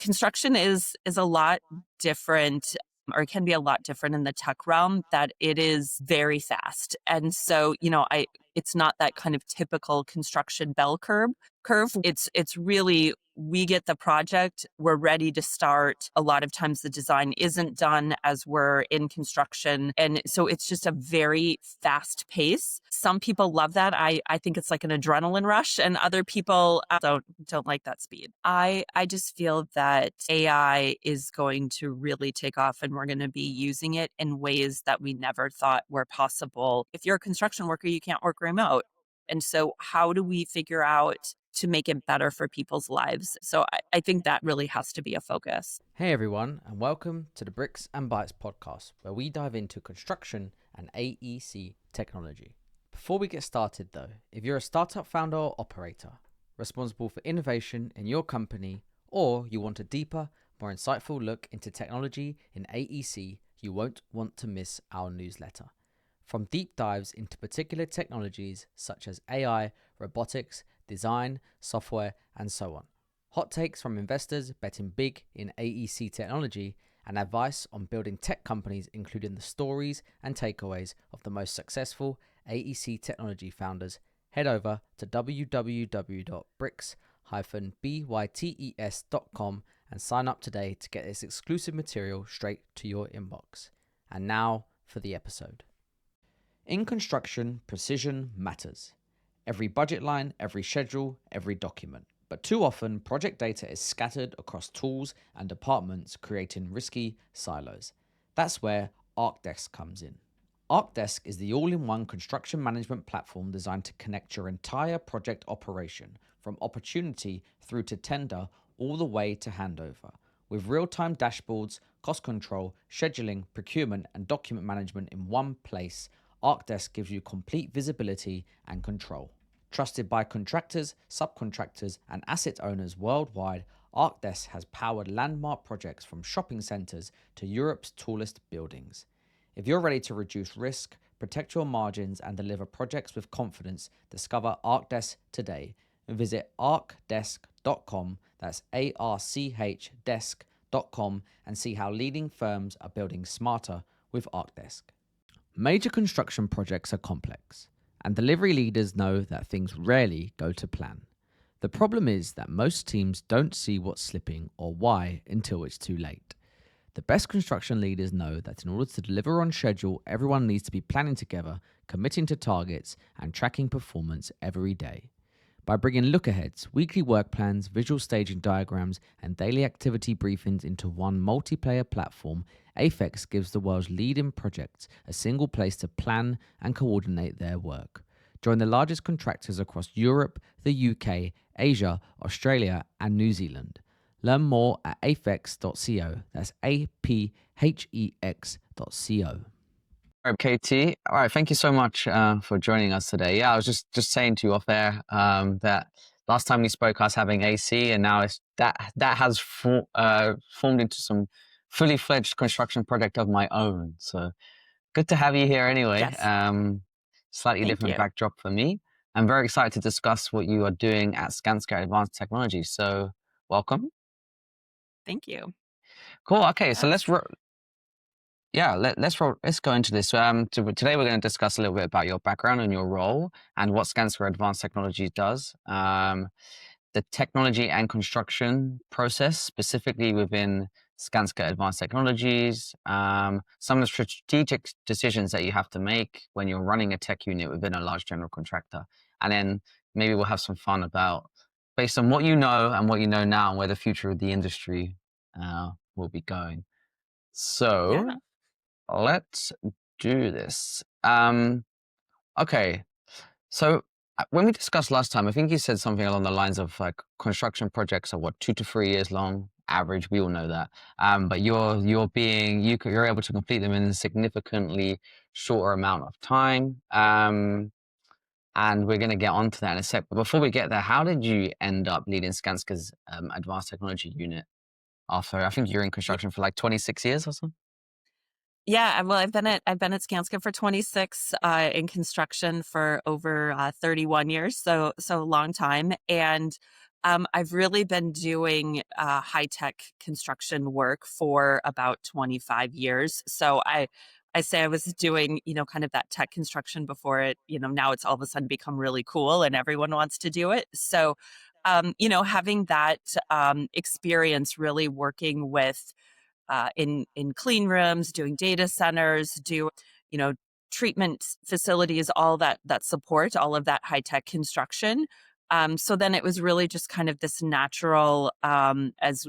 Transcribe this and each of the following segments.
construction is a lot different, or it can be a lot different in the tech realm, that it is very fast. And so, it's not that kind of typical construction bell curve. It's really, we get the project, we're ready to start. A lot of times the design isn't done as we're in construction. And so it's just a very fast pace. Some people love that. I think it's like an adrenaline rush, and other people don't like that speed. I just feel that AI is going to really take off, and we're going to be using it in ways that we never thought were possible. If you're a construction worker, you can't work remote. And so how do we figure out to make it better for people's lives? So I think that really has to be a focus. Hey everyone, and welcome to the Bricks Bytes podcast, where we dive into construction and AEC technology. Before we get started though, if you're a startup founder or operator responsible for innovation in your company, or you want a deeper, more insightful look into technology in AEC, you won't want to miss our newsletter. From deep dives into particular technologies such as AI, robotics, design, software, and so on. Hot takes from investors betting big in AEC technology, and advice on building tech companies, including the stories and takeaways of the most successful AEC technology founders. Head over to www.bricks-bytes.com and sign up today to get this exclusive material straight to your inbox. And now for the episode. In construction, precision matters. Every budget line, every schedule, every document. But too often, project data is scattered across tools and departments, creating risky silos. That's where ArcDesk comes in. ArcDesk is the all-in-one construction management platform designed to connect your entire project operation, from opportunity through to tender, all the way to handover. With real-time dashboards, cost control, scheduling, procurement, and document management in one place, ArcDesk gives you complete visibility and control. Trusted by contractors, subcontractors, and asset owners worldwide, ArcDesk has powered landmark projects from shopping centers to Europe's tallest buildings. If you're ready to reduce risk, protect your margins, and deliver projects with confidence, discover ArcDesk today. Visit arcdesk.com, that's ARCH desk.com, and see how leading firms are building smarter with ArcDesk. Major construction projects are complex, and delivery leaders know that things rarely go to plan. The problem is that most teams don't see what's slipping or why until it's too late. The best construction leaders know that in order to deliver on schedule, everyone needs to be planning together, committing to targets, and tracking performance every day. By bringing look-aheads, weekly work plans, visual staging diagrams, and daily activity briefings into one multiplayer platform, Afex gives the world's leading projects a single place to plan and coordinate their work. Join the largest contractors across Europe, the UK, Asia, Australia, and New Zealand. Learn more at afex.co. That's APHEX.co. All right, Katie. All right, thank you so much for joining us today. Yeah, I was just saying to you off air that last time we spoke, I was having AC, and now that has formed into some fully fledged construction project of my own. So good to have you here anyway. Yes. Slightly Thank different you. backdrop for me. I'm very excited to discuss what you are doing at Skanska Advanced Technology. So welcome. Thank you. Cool. Okay, so Yes. let's go into this. Today we're going to discuss a little bit about your background and your role and what Skanska Advanced Technology does. The technology and construction process, specifically within Skanska Advanced Technologies, some of the strategic decisions that you have to make when you're running a tech unit within a large general contractor. And then maybe we'll have some fun about, based on what you know and what you know now, and where the future of the industry will be going. So Yeah. let's do this. Okay. So when we discussed last time, I think you said something along the lines of like construction projects are 2 to 3 years long, average. We all know that. But you're able to complete them in a significantly shorter amount of time. And we're going to get onto that in a sec. But before we get there, how did you end up leading Skanska's Advanced Technology unit? After I think you're in construction for like 26 years or something. Yeah, well, I've been at Skanska for 26, in construction for over 31 years, so a long time. And I've really been doing high-tech construction work for about 25 years. So I say I was doing, kind of that tech construction before it, now it's all of a sudden become really cool and everyone wants to do it. So, having that experience really working with in clean rooms, doing data centers, you know treatment facilities, all that support all of that high tech construction. So then it was really just kind of this natural as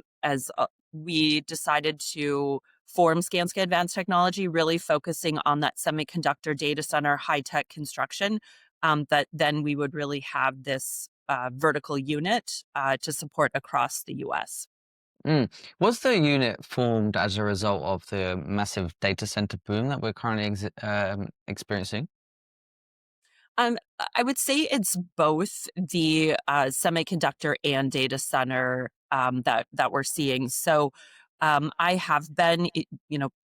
we decided to form Skanska Advanced Technology, really focusing on that semiconductor data center high tech construction. That then we would really have this vertical unit to support across the U.S. Mm. Was the unit formed as a result of the massive data center boom that we're currently experiencing? I would say it's both the semiconductor and data center that we're seeing. So I have been,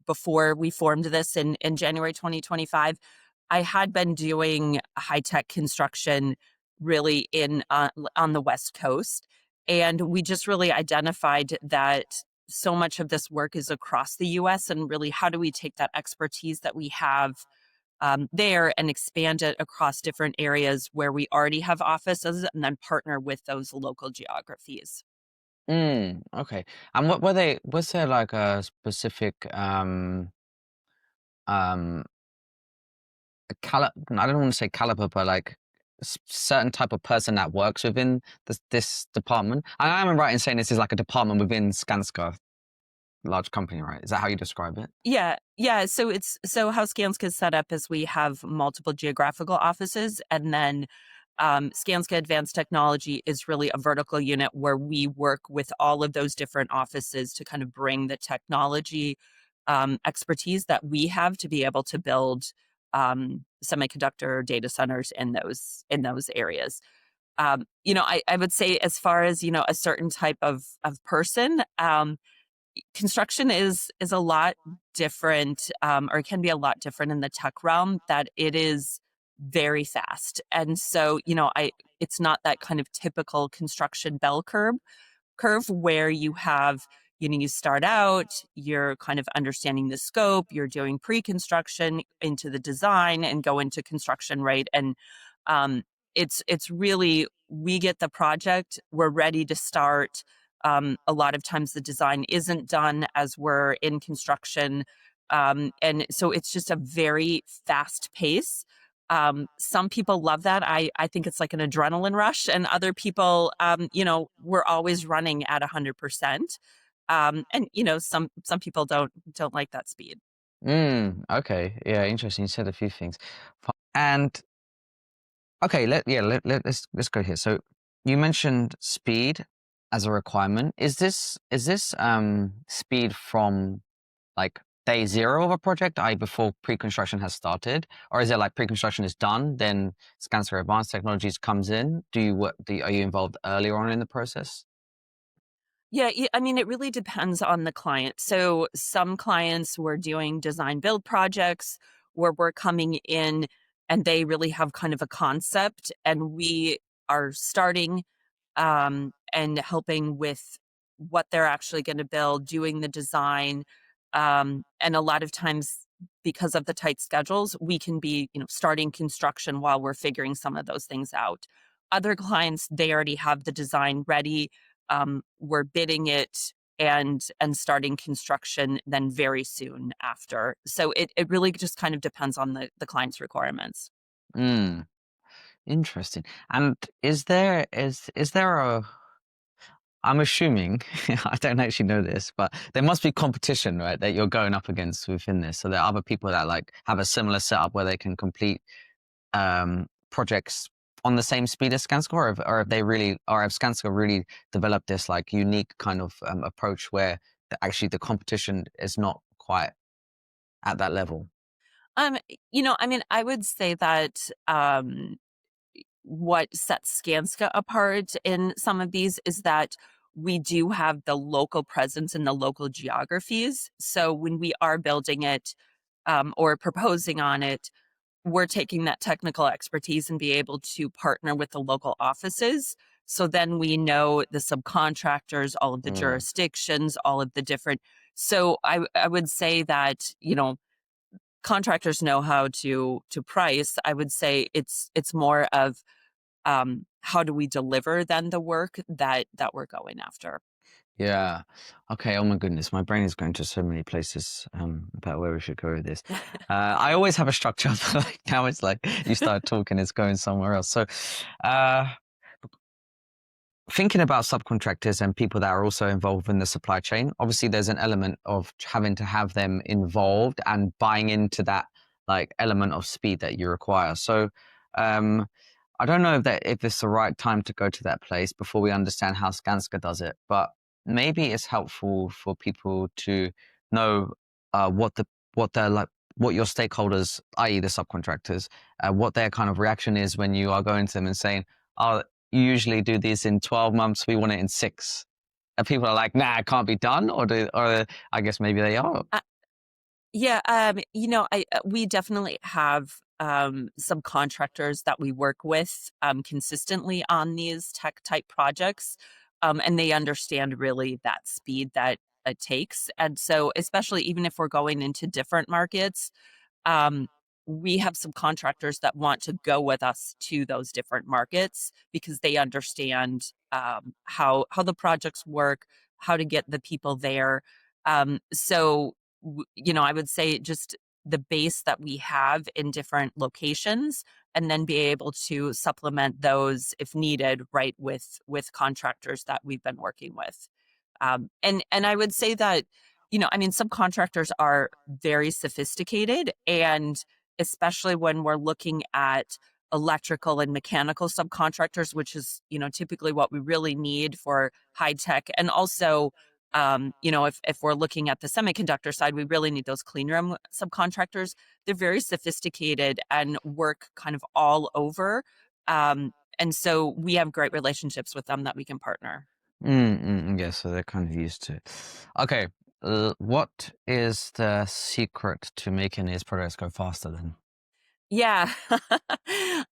before we formed this in January 2025, I had been doing high tech construction really in on the West Coast, and we just really identified that so much of this work is across the U.S. and really how do we take that expertise that we have there and expand it across different areas where we already have offices and then partner with those local geographies. Okay. And what were they? Was there like a specific um I don't want to say caliber, but like certain type of person that works within this department? I am right in saying this is like a department within Skanska, large company, right? Is that how you describe it? Yeah, yeah. So how Skanska is set up is we have multiple geographical offices, and then Skanska Advanced Technology is really a vertical unit where we work with all of those different offices to kind of bring the technology expertise that we have to be able to build semiconductor data centers in those areas. I would say as far as a certain type of person. Construction is a lot different, or can be a lot different in the tech realm, that it is very fast. And so, it's not that kind of typical construction bell curve where you have, you start out, you're kind of understanding the scope, you're doing pre-construction into the design and go into construction, right? And um, it's really, we get the project, we're ready to start. A lot of times the design isn't done as we're in construction. And so it's just a very fast pace. Some people love that. I think it's like an adrenaline rush, and other people, we're always running at 100%. And some people don't like that speed. Okay. Yeah, interesting. You said a few things. And okay, let's go here. So you mentioned speed as a requirement. Is this speed from like day zero of a project, i.e. before pre-construction has started? Or is it like pre-construction is done, then Skanska Advanced Technologies comes in? Are you involved earlier on in the process? Yeah, I mean, it really depends on the client. So some clients were doing design build projects where we're coming in and they really have kind of a concept, and we are starting and helping with what they're actually going to build, doing the design. And a lot of times, because of the tight schedules, we can be, starting construction while we're figuring some of those things out. Other clients, they already have the design ready. We're bidding it and starting construction then very soon after. So it really just kind of depends on the client's requirements. Mm, interesting. And is there a I'm assuming, I don't actually know this, but there must be competition, right, that you're going up against within this. So there are other people that like have a similar setup where they can complete projects on the same speed as Skanska, or have Skanska really developed this like unique kind of approach where actually the competition is not quite at that level? I mean, I would say that what sets Skanska apart in some of these is that we do have the local presence in the local geographies. So when we are building it or proposing on it, we're taking that technical expertise and be able to partner with the local offices. So then we know the subcontractors, all of the jurisdictions, all of the different. So I would say that, contractors know how to price. I would say it's more of how do we deliver then the work that we're going after. Yeah. Okay. Oh my goodness, my brain is going to so many places about where we should go with this. I always have a structure, but like now it's like you start talking, it's going somewhere else. So, uh, thinking about subcontractors and people that are also involved in the supply chain, obviously there's an element of having to have them involved and buying into that like element of speed that you require. So, um, I don't know if it's the right time to go to that place before we understand how Skanska does it, but maybe it's helpful for people to know what they're like, what your stakeholders, i.e., the subcontractors, what their kind of reaction is when you are going to them and saying, "Oh, you usually do these in 12 months. We want it in 6." And people are like, "Nah, it can't be done," or I guess maybe they are. Yeah, we definitely have subcontractors that we work with consistently on these tech type projects, and they understand really that speed that it takes. And so, especially even if we're going into different markets, um, we have some contractors that want to go with us to those different markets because they understand how the projects work, how to get the people there. I would say just the base that we have in different locations, and then be able to supplement those if needed, right, with contractors that we've been working with. And I would say that, subcontractors are very sophisticated, and especially when we're looking at electrical and mechanical subcontractors, which is, typically what we really need for high tech. And also, if we're looking at the semiconductor side, we really need those clean room subcontractors. They're very sophisticated and work kind of all over. And so we have great relationships with them that we can partner. Yeah, so they're kind of used to it. Okay, what is the secret to making these products go faster then? Yeah.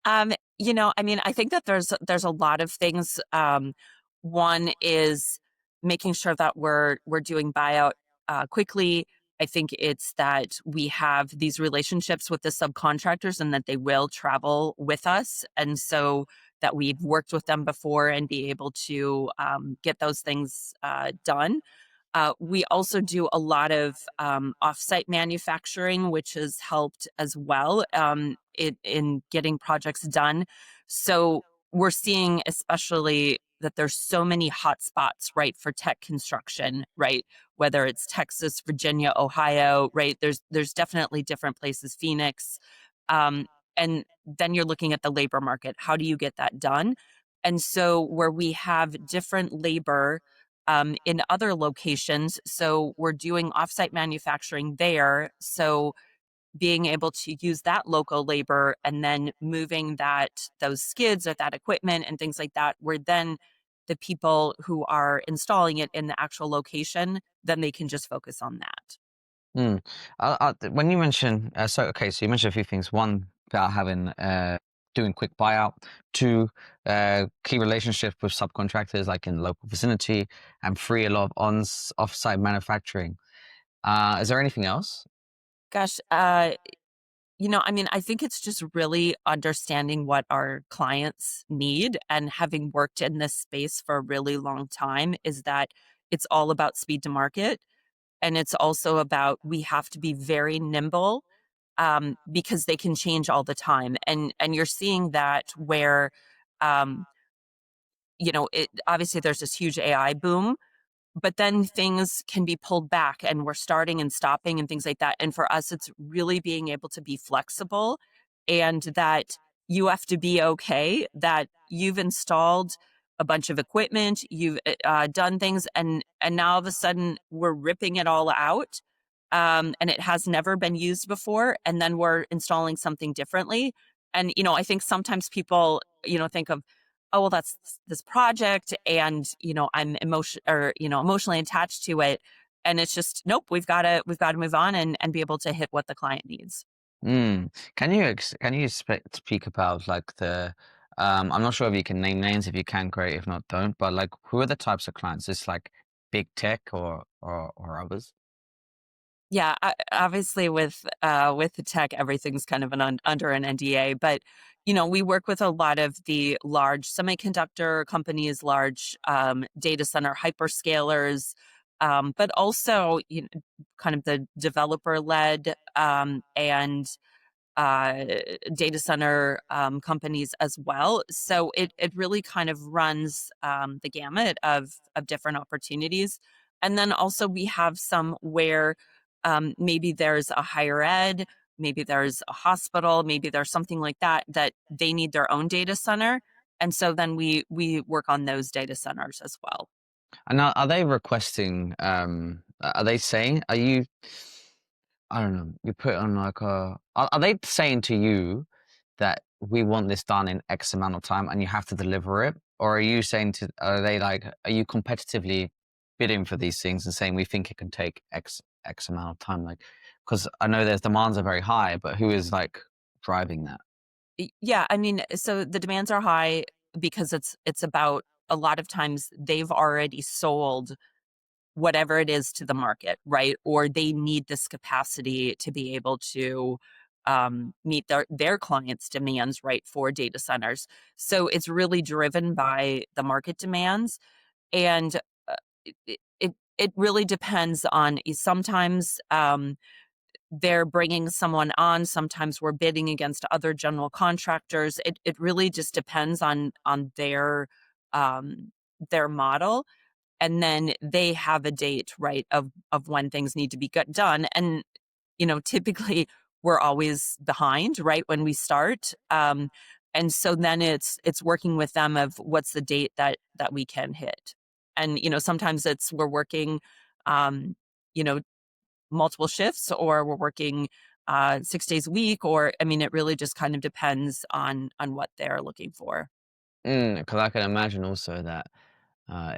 I think that there's a lot of things. One is making sure that we're doing buyout quickly. I think it's that we have these relationships with the subcontractors and that they will travel with us. And so that we've worked with them before and be able to get those things done. We also do a lot of offsite manufacturing, which has helped as well in getting projects done. So we're seeing, especially, that there's so many hot spots, right, for tech construction, right? Whether it's Texas, Virginia, Ohio, right? There's definitely different places, Phoenix, um, and then you're looking at the labor market. How do you get that done? And so where we have different labor in other locations. So we're doing offsite manufacturing there. So being able to use that local labor and then moving those skids or that equipment and things like that, where then the people who are installing it in the actual location, then they can just focus on that. Mm. When you mention, so you mentioned a few things. One, about having doing quick buyout. Two, key relationship with subcontractors, like in the local vicinity. And three, a lot of off-site manufacturing. Is there anything else? Gosh, I think it's just really understanding what our clients need, and having worked in this space for a really long time, is that it's all about speed to market. And it's also about, we have to be very nimble because they can change all the time. And you're seeing that where, um, obviously there's this huge AI boom, but then things can be pulled back and we're starting and stopping and things like that. And for us, it's really being able to be flexible, and that you have to be okay that you've installed a bunch of equipment, you've done things, and now all of a sudden we're ripping it all out. And it has never been used before. And then we're installing something differently. And, I think sometimes people, think of, oh, well, that's this project, and I'm emotionally attached to it, and it's just, nope, we've got to move on and be able to hit what the client needs. Mm. Can you speak about like the I'm not sure if you can name names. If you can, great. If not, don't. But like, who are the types of clients? Is like big tech or others? Yeah, obviously with the tech, everything's kind of under an NDA, but we work with a lot of the large semiconductor companies, large data center hyperscalers, but also kind of the developer led and uh, data center companies as well. So it really kind of runs the gamut of different opportunities. And then also we have some where maybe there's a higher ed, maybe there's a hospital, maybe there's something like that that they need their own data center. And so then we work on those data centers as well. And are they requesting? Are they saying? Are you? I don't know. You put on like a. Are they saying to you that we want this done in X amount of time and you have to deliver it, or are you saying to? Are they like? Are you competitively bidding for these things and saying we think it can take X amount of time? Like, because I know there's demands are very high, but who is like driving that? Yeah, I mean, so the demands are high because it's about a lot of times they've already sold whatever it is to the market, right? Or they need this capacity to be able to meet their clients' demands, right, for data centers. So it's really driven by the market demands, and it really depends on. Sometimes they're bringing someone on. Sometimes we're bidding against other general contractors. It really just depends on um, their model, and then they have a date, right, of when things need to be done. And typically we're always behind, right, when we start. And so then it's working with them of what's the date that we can hit. And sometimes it's we're working um, you know multiple shifts, or we're working 6 days a week, or I mean, it really just kind of depends on what they're looking for. Because I can imagine also that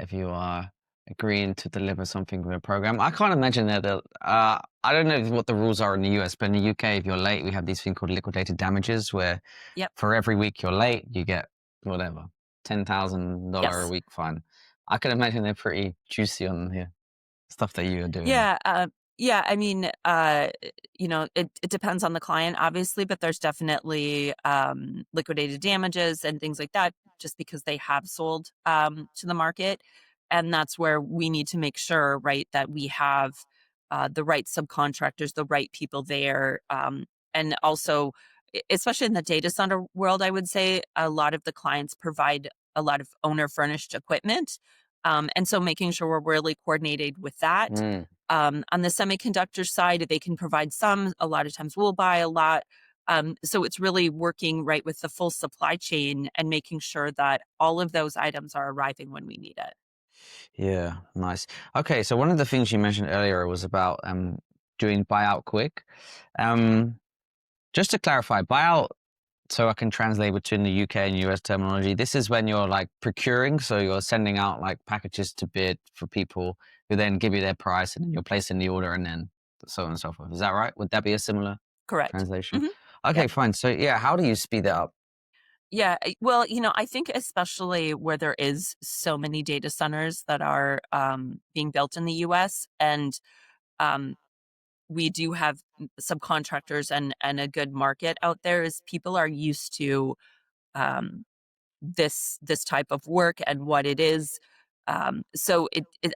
if you are agreeing to deliver something with a program, I can't imagine that. I don't know what the rules are in the US, but in the UK, if you're late, we have these thing called liquidated damages, where Yep. for every week you're late, you get whatever $10,000 a Yes. week fine. I can imagine they're pretty juicy on here stuff that you are doing. Yeah, yeah, I mean, it depends on the client, obviously, but there's definitely, liquidated damages and things like that just because they have sold, to the market, and that's where we need to make sure, right, that we have, the right subcontractors, the right people there, and also, especially in the data center world, I would say a lot of the clients provide a lot of owner-furnished equipment, and so making sure we're really coordinated with that. Mm. On the semiconductor side, they can provide some. A lot of times we'll buy a lot. So it's really working right with the full supply chain and making sure that all of those items are arriving when we need it. Yeah, nice. Okay, so one of the things you mentioned earlier was about doing buyout quick. Um, just to clarify, buyout, so I can translate between the UK and US terminology. This is when you're like procuring, so you're sending out like packages to bid for people who then give you their price and then you're placing the order and then so on and so forth. Is that right? Would that be a similar Correct. translation? Hmm. Okay, Yep. fine. So yeah, how do you speed that up? Yeah. Well, I think especially where there is so many data centers that are being built in the US, and um, we do have subcontractors and a good market out there, is people are used to um, this type of work and what it is. So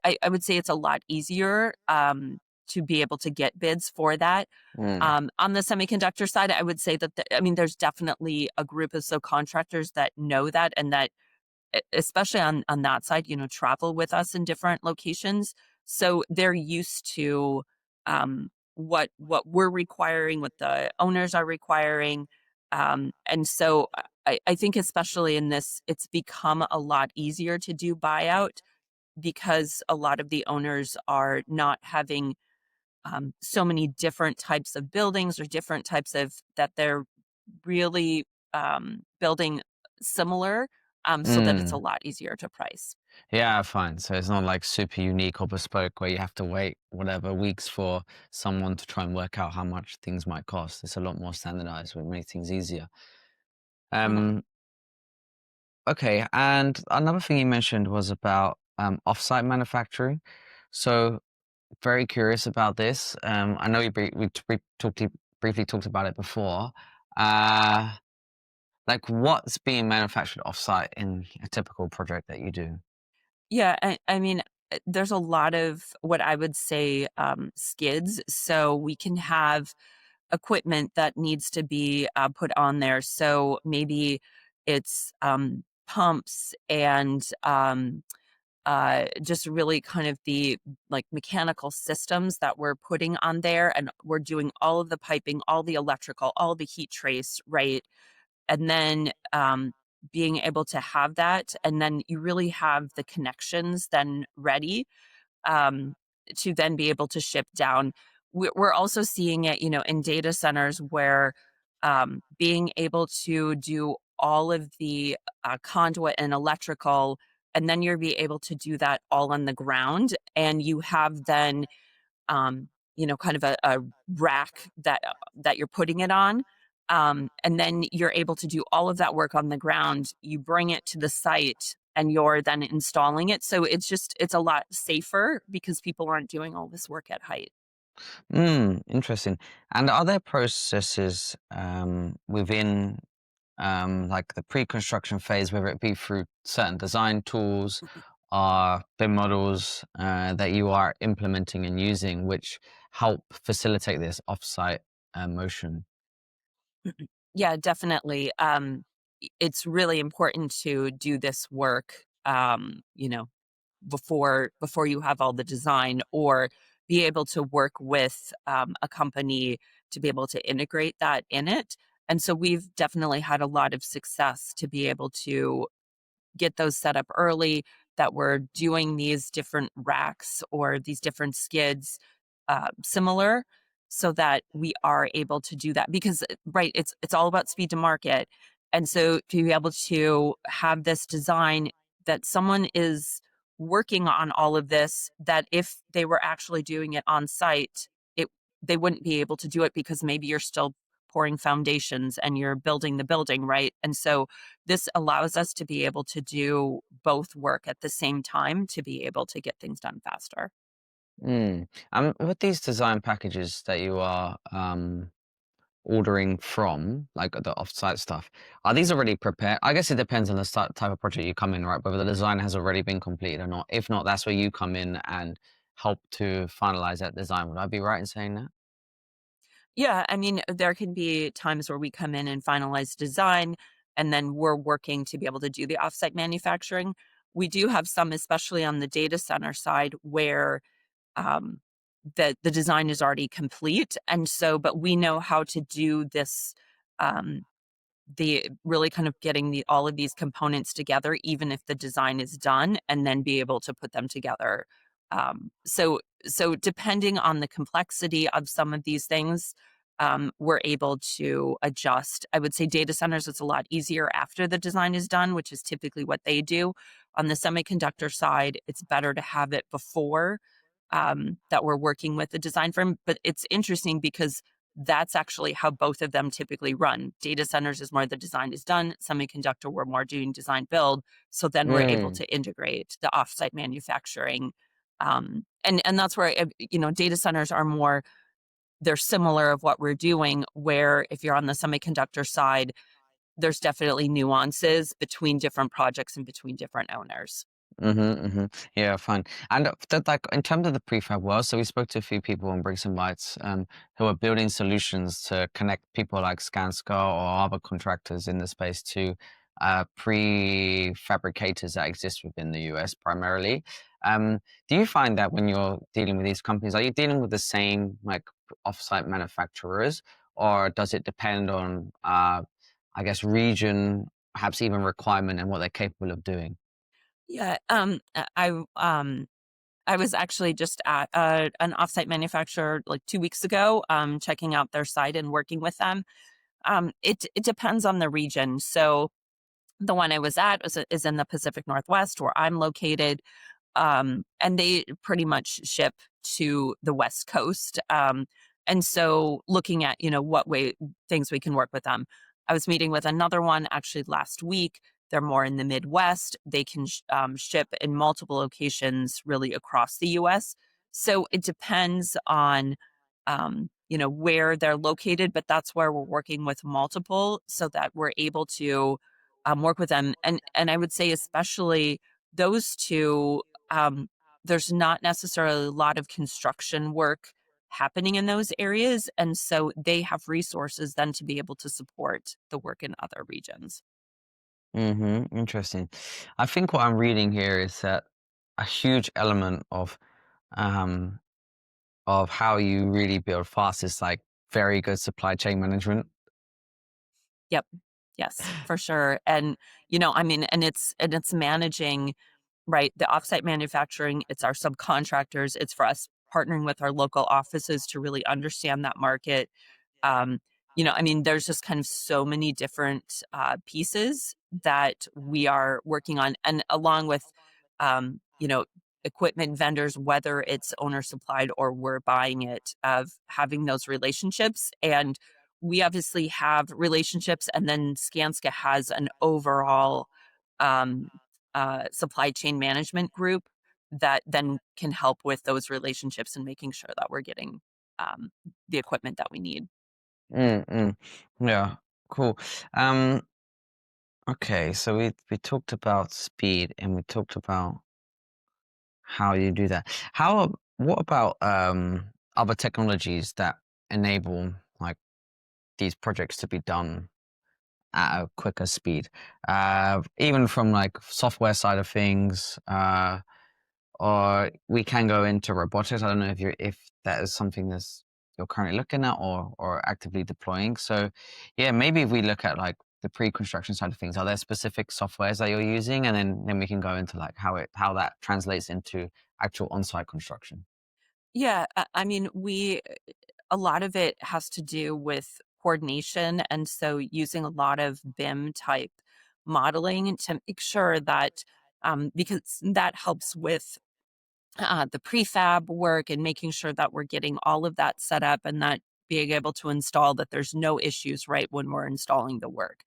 I would say it's a lot easier to be able to get bids for that. Mm, On the semiconductor side, I would say that I mean, there's definitely a group of subcontractors that know that, and that especially on that side, travel with us in different locations. So they're used to what we're requiring, what the owners are requiring. And so I think especially in this, it's become a lot easier to do buyout because a lot of the owners are not having so many different types of buildings or different types of that they're really building similar, so that it's a mm. lot easier to price. Yeah, fine. So it's not like super unique or bespoke where you have to wait whatever weeks for someone to try and work out how much things might cost. It's a lot more standardized, which makes things easier. Mhm. Um, Okay, and another thing you mentioned was about offsite manufacturing. So very curious about this. I know briefly talked about it before. Uh, like what's being manufactured offsite in a typical project that you do? Yeah, I mean, there's a lot of what I would say skids. So we can have equipment that needs to be put on there. So maybe it's pumps and just really kind of the like mechanical systems that we're putting on there. And we're doing all of the piping, all the electrical, all the heat trace, right? And then being able to have that. And then you really have the connections then ready um, to then be able to ship down. We're also seeing it, in data centers where being able to do all of the conduit and electrical, and then you'll be able to do that all on the ground, and you have then kind of a rack that you're putting it on. And then you're able to do all of that work on the ground. You bring it to the site and you're then installing it. So it's a lot safer because people aren't doing all this work at height. Interesting. And are there processes within like the pre-construction phase, whether it be through certain design tools or BIM models that you are implementing and using, which help facilitate this offsite motion? Yeah, definitely. It's really important to do this work, before you have all the design, or be able to work with a company to be able to integrate that in it. And so we've definitely had a lot of success to be able to get those set up early, that we're doing these different racks or these different skids similar, so that we are able to do that. Because right, it's all about speed to market. And so to be able to have this design that someone is working on all of this, that if they were actually doing it on site, it they wouldn't be able to do it because maybe you're still pouring foundations and you're building the building, right? And so this allows us to be able to do both work at the same time to be able to get things done faster. With these design packages that you are ordering from, like the offsite stuff, are these already prepared? I guess it depends on the type of project you come in, right? Whether the design has already been completed or not. If not, that's where you come in and help to finalize that design. Would I be right in saying that? Yeah, I mean, there can be times where we come in and finalize design, and then we're working to be able to do the offsite manufacturing. We do have some, especially on the data center side, where um, the design is already complete, and so but we know how to do this. Um, the really kind of getting the all of these components together, even if the design is done, and then be able to put them together. So depending on the complexity of some of these things, we're able to adjust. I would say data centers, it's a lot easier after the design is done, which is typically what they do. On the semiconductor side, it's better to have it before that we're working with the design firm. But it's interesting because that's actually how both of them typically run. Data centers is more the design is done. Semiconductor, we're more doing design build. So then we're able Mm, to integrate the offsite manufacturing. And that's where, data centers are more, they're similar of what we're doing, where if you're on the semiconductor side, there's definitely nuances between different projects and between different owners. Yeah, fine. And that, like in terms of the prefab world, so we spoke to a few people on Bricks and Bytes who are building solutions to connect people like Skanska or other contractors in the space to prefabricators that exist within the US primarily. Um, do you find that when you're dealing with these companies, are you dealing with the same like offsite manufacturers, or does it depend on, I guess, region, perhaps even requirement and what they're capable of doing? Yeah, I was actually just at an offsite manufacturer like 2 weeks ago, checking out their site and working with them. It depends on the region. So the one I was at is in the Pacific Northwest, where I'm located, and they pretty much ship to the West Coast. And so looking at what way things we can work with them. I was meeting with another one actually last week they're more in the Midwest. They can ship in multiple locations really across the US. So it depends on, where they're located, but that's where we're working with multiple so that we're able to work with them. And I would say especially those two, there's not necessarily a lot of construction work happening in those areas. And so they have resources then to be able to support the work in other regions. Interesting. I think what I'm reading here is that a huge element um of how you really build fast is like very good supply chain management. Yep. Yes, for sure. And, and it's managing, right, the offsite manufacturing, it's our subcontractors, it's for us partnering with our local offices to really understand that market. Um, there's just kind of so many different pieces that we are working on, and along with, um, you know, equipment vendors, whether it's owner supplied or we're buying it, of having those relationships. And we obviously have relationships, and then Skanska has an overall um, supply chain management group that then can help with those relationships and making sure that we're getting um, the equipment that we need. Mm. Yeah, cool. Um, okay, so we talked about speed and we talked about how you do that. What about other technologies that enable like these projects to be done at a quicker speed? Even from like software side of things, or we can go into robotics. I don't know if that is something you're currently looking at or actively deploying. So yeah, maybe if we look at like the pre-construction side of things, are there specific softwares that you're using? And then we can go into like how that translates into actual on-site construction. Yeah, a lot of it has to do with coordination, and so using a lot of BIM type modeling to make sure that, because that helps with the prefab work and making sure that we're getting all of that set up and that being able to install, that there's no issues right when we're installing the work.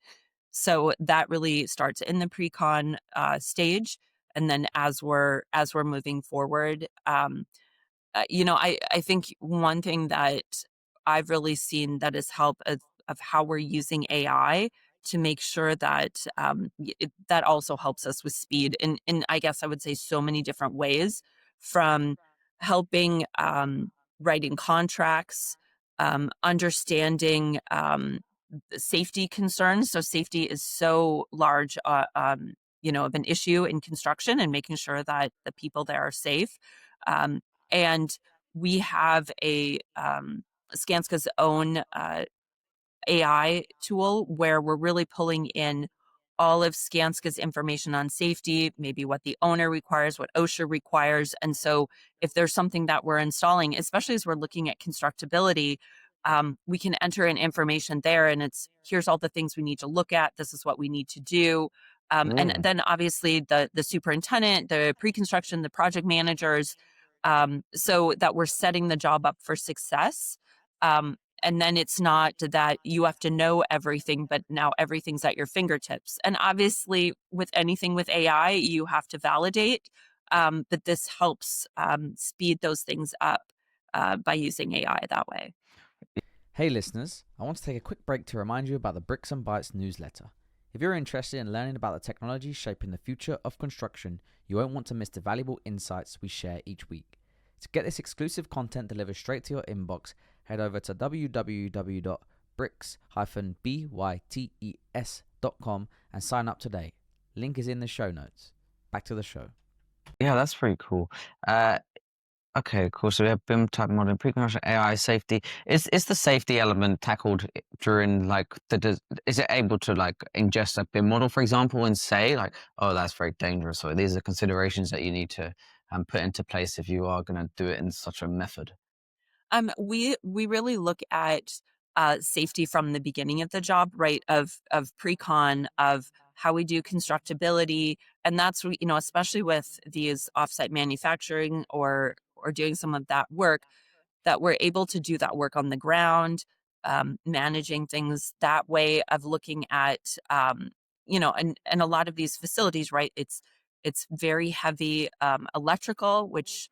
So that really starts in the pre-con stage, and then as we're moving forward. I think one thing that I've really seen that has helped of how we're using AI to make sure that that also helps us with speed, and I guess I would say so many different ways, from helping writing contracts, understanding the safety concerns. So safety is so large, of an issue in construction, and making sure that the people there are safe. Um, and we have Skanska's own AI tool where we're really pulling in all of Skanska's information on safety, maybe what the owner requires, what OSHA requires. And so if there's something that we're installing, especially as we're looking at constructability, we can enter in information there, and it's here's all the things we need to look at. This is what we need to do. And Mm. then obviously the superintendent, the pre-construction, the project managers, so that we're setting the job up for success. And then it's not that you have to know everything, but now everything's at your fingertips. And obviously, with anything with AI, you have to validate, but this helps speed those things up by using AI that way. Hey listeners, I want to take a quick break to remind you about the Bricks and Bytes newsletter. If you're interested in learning about the technology shaping the future of construction, you won't want to miss the valuable insights we share each week. To get this exclusive content delivered straight to your inbox, head over to www.bricks-bytes.com and sign up today. Link is in the show notes. Back to the show. Yeah, that's pretty cool. Uh, Okay, cool. So we have BIM type modeling, pre-construction, AI, safety. Is the safety element tackled during like is it able to like ingest a BIM model, for example, and say like, oh, that's very dangerous, or these are considerations that you need to put into place if you are going to do it in such a method? We really look at safety from the beginning of the job, right? Of pre-con, of how we do constructability, and that's especially with these offsite manufacturing or doing some of that work, that we're able to do that work on the ground, managing things that way, of looking at and a lot of these facilities, right? It's very heavy electrical, which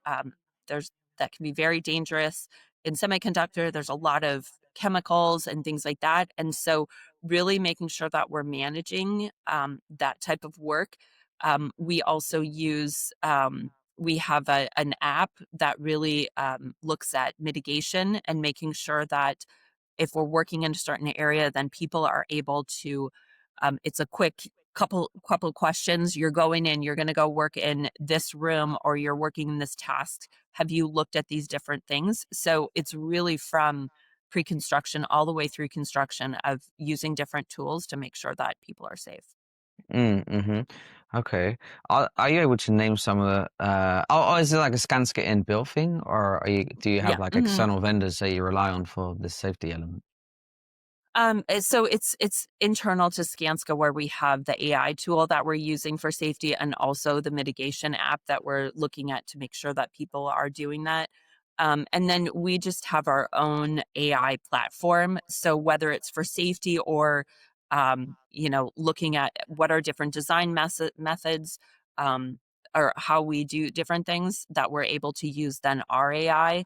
there's that can be very dangerous. In semiconductor, there's a lot of chemicals and things like that, and so really making sure that we're managing that type of work. We also use we have an app that really looks at mitigation and making sure that if we're working in a certain area, then people are able to, it's a quick couple questions. You're going in, you're going to go work in this room, or you're working in this task. Have you looked at these different things? So it's really from pre-construction all the way through construction of using different tools to make sure that people are safe. Mm-hmm. Okay. Are you able to name some of the is it like a Skanska inbuilt thing, or do you have Yeah. like Mhm. external vendors that you rely on for the safety element? So it's internal to Skanska, where we have the AI tool that we're using for safety, and also the mitigation app that we're looking at to make sure that people are doing that. And then we just have our own AI platform. So whether it's for safety or looking at what are different design methods, um, or how we do different things, that we're able to use then our AI,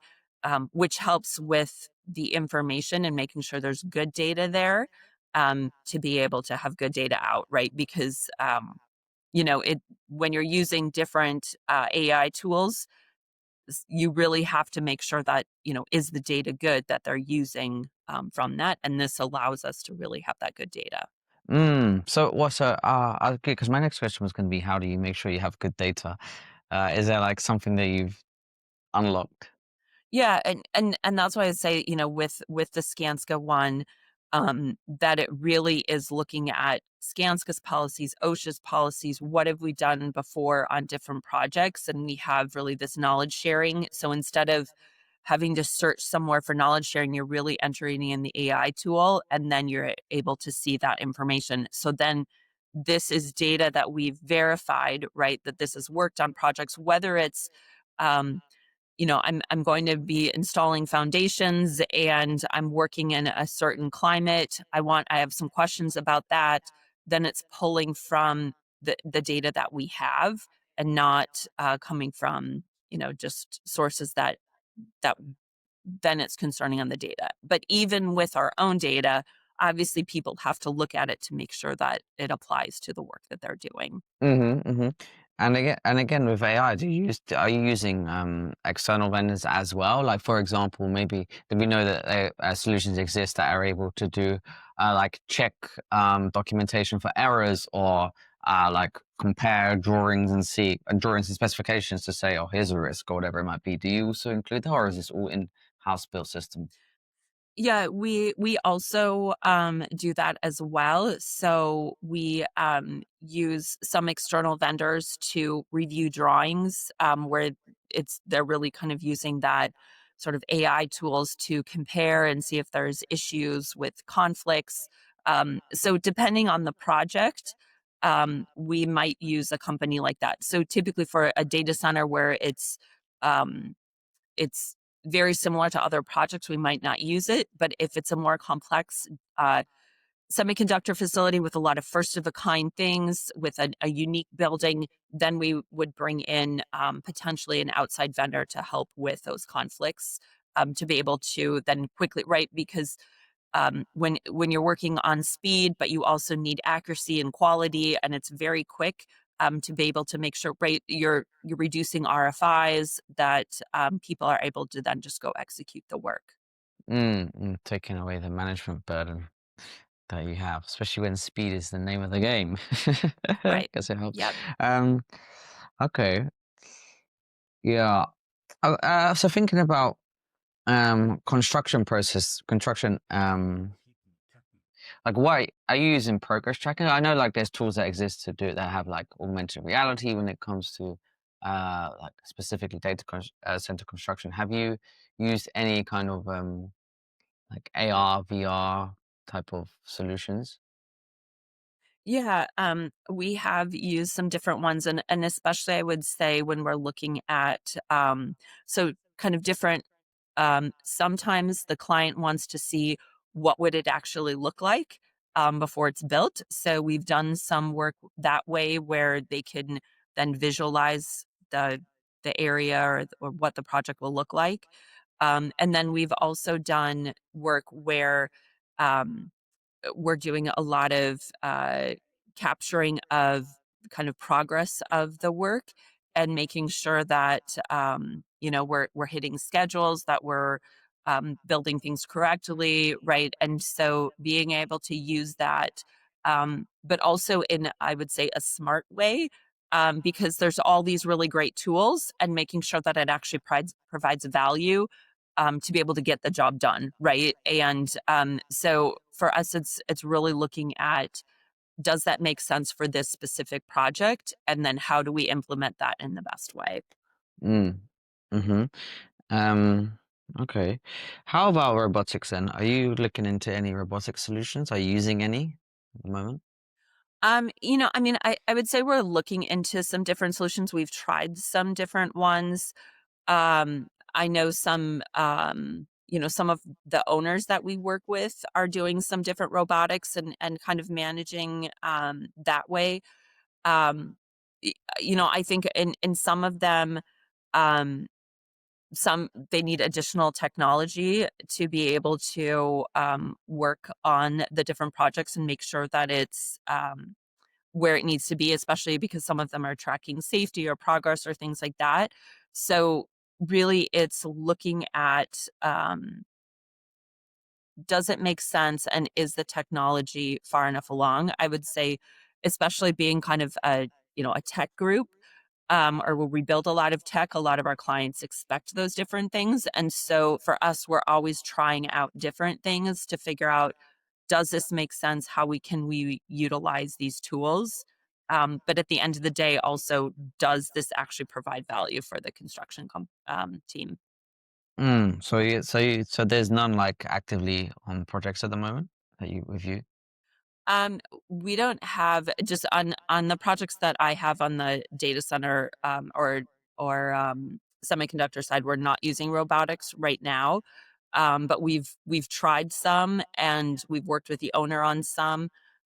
which helps with the information and making sure there's good data there, to be able to have good data out, right? Because it when you're using different AI tools, you really have to make sure that is the data good that they're using from that, and this allows us to really have that good data. So what's okay, because my next question was going to be, how do you make sure you have good data? Is there like something that you've unlocked? Yeah, and that's why I say, with the Skanska one, that it really is looking at Skanska's policies, OSHA's policies, what have we done before on different projects, and we have really this knowledge sharing. So instead of having to search somewhere for knowledge sharing, you're really entering in the AI tool, and then you're able to see that information. So then this is data that we've verified, right? That this has worked on projects, whether it's um, I'm going to be installing foundations and I'm working in a certain climate. I have some questions about that. Then it's pulling from the data that we have, and not coming from, just sources that then it's concerning on the data. But even with our own data, obviously people have to look at it to make sure that it applies to the work that they're doing. Mm-hmm. And again, with AI, are you using external vendors as well? Like, for example, maybe do we know that solutions exist that are able to do like check documentation for errors, or like compare drawings and see drawings and specifications to say, oh, here's a risk or whatever it might be. Do you also include that, or is this all in-house built system? Yeah, we also do that as well. So we use some external vendors to review drawings, where they're really kind of using that sort of AI tools to compare and see if there's issues with conflicts. So depending on the project, we might use a company like that. So typically for a data center where um, it's very similar to other projects, we might not use it. But if it's a more complex uh, semiconductor facility with a lot of first of a kind things, with a unique building, then we would bring in potentially an outside vendor to help with those conflicts, to be able to then quickly, right? Because when you're working on speed, but you also need accuracy and quality, and it's very quick, to be able to make sure, right, you're reducing RFIs, that people are able to then just go execute the work. Taking away the management burden that you have, especially when speed is the name of the game. Right. Guess it helps. Yep. Um, okay, yeah. So thinking about construction, like, why are you using progress tracking? I know like there's tools that exist to do it that have like augmented reality when it comes to like specifically center construction. Have you used any kind of like AR, VR type of solutions? Yeah, we have used some different ones, and especially I would say when we're looking at so kind of different. Sometimes the client wants to see what would it actually look like. before it's built. So we've done some work that way where they can then visualize the area or what the project will look like. And then we've also done work where um, we're doing a lot of capturing of kind of progress of the work and making sure that we're hitting schedules, that we're building things correctly, right? And so being able to use that, but also in, I would say, a smart way, because there's all these really great tools, and making sure that it actually provides value to be able to get the job done, right? And so for us, it's really looking at, does that make sense for this specific project, and then how do we implement that in the best way? Mm. Mm-hmm. Um, okay. How about robotics then? Are you looking into any robotic solutions? Are you using any at the moment? I mean, I would say we're looking into some different solutions. We've tried some different ones. I know some of the owners that we work with are doing some different robotics and kind of managing that way. Um, I think in some of them, um, some they need additional technology to be able to work on the different projects and make sure that it's where it needs to be, especially because some of them are tracking safety or progress or things like that. So really, it's looking at, does it make sense, and is the technology far enough along? I would say, especially being kind of a tech group, or where we build a lot of tech, a lot of our clients expect those different things. And so for us, we're always trying out different things to figure out, does this make sense? How we utilize these tools? But at the end of the day, also, does this actually provide value for the construction team? So there's none like actively on projects at the moment that you with you? Um, we don't have, just on the projects that I have on the data center, or semiconductor side, we're not using robotics right now. But we've tried some, and we've worked with the owner on some.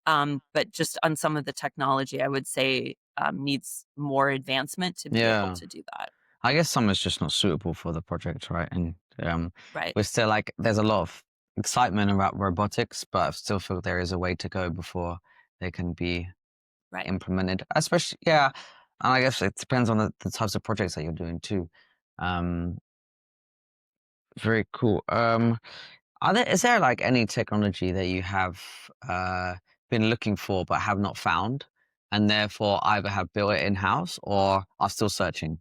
But just on some of the technology, I would say needs more advancement to be able Yeah. to do that. I guess some is just not suitable for the project, right? And Right, we're still like, there's a lot of excitement about robotics, but I still feel there is a way to go before they can be right. implemented. Especially, yeah. And I guess it depends on the types of projects that you're doing too. Um, very cool. Is there like any technology that you have been looking for but have not found, and therefore either have built it in house or are still searching?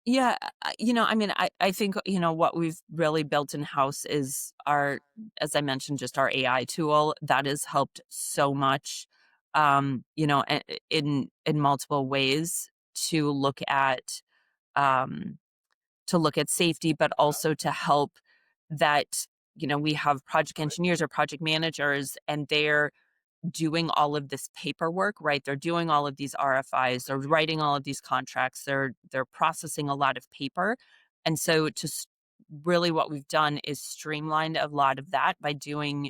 Yeah, I mean, I think, what we've really built in house is our, as I mentioned, just our AI tool that has helped so much, in multiple ways to look at, um, safety, but also to help that, we have project engineers or project managers, and they're doing all of this paperwork, right? They're doing all of these RFIs, they're writing all of these contracts, they're processing a lot of paper. And so really what we've done is streamlined a lot of that by doing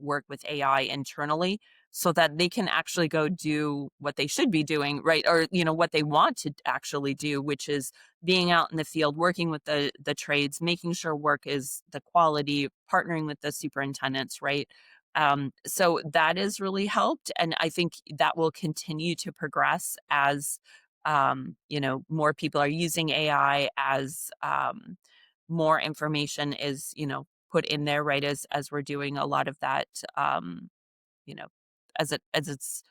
work with AI internally, so that they can actually go do what they should be doing, right? Or what they want to actually do, which is being out in the field, working with the trades, making sure work is the quality, partnering with the superintendents, right? So that has really helped. And I think that will continue to progress as, more people are using AI, as more information is, put in there, right? As we're doing a lot of that, you know, as it's